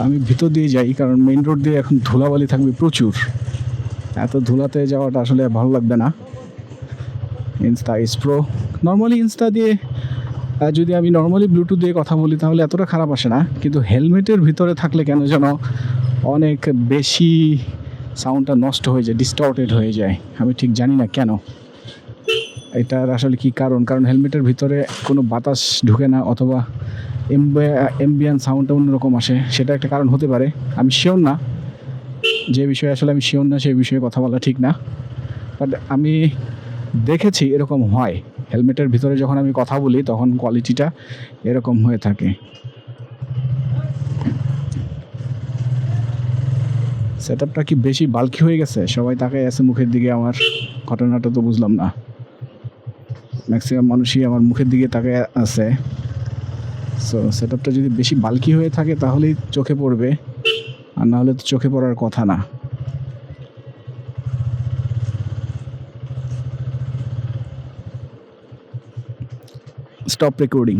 আমি ভিতর দিয়ে যাই কারণ মেইন রোড দিয়ে এখন ধুলাবালি থাকবে প্রচুর। এত ধুলাতে যাওয়াটা আসলে ভালো লাগবে না। Insta S pro normally Insta দিয়ে যদি আমি নর্মালি ব্লুটুথ দিয়ে কথা বলি তাহলে এতটা খারাপ আসে না, কিন্তু হেলমেটের ভিতরে থাকলে কেন যেন অনেক বেশি সাউন্ডটা নষ্ট হয়ে যায়, ডিস্টর্টেড হয়ে যায়। আমি ঠিক জানি না কেন, এটার আসলে কি কারণ। কারণ হেলমেটের ভিতরে কোনো বাতাস ঢুকে না, অথবা এমবিয়ান সাউন্ডটা অন্যরকম আসে, সেটা একটা কারণ হতে পারে। আমি শিওর না, যে বিষয়ে আসলে আমি শিওর না সেই বিষয়ে কথা বলা ঠিক না। বাট আমি দেখেছি এরকম হয়, হেলমেটের ভিতরে যখন আমি কথা বলি তখন কোয়ালিটিটা এরকম হয়ে থাকে। সেট আপটা কি বেশি বাল্কি হয়ে গেছে? সবাই তাকায় আছে মুখের দিকে আমার, ঘটনাটা তো বুঝলাম না। ম্যাক্সিমাম মানুষই আমার মুখের দিকে তাকায় আছে। সো সেট আপটা যদি বেশি বাল্কি হয়ে থাকে তাহলেই চোখে পড়বে, আর না হলে তো চোখে পড়ার কথা না। Stop recording.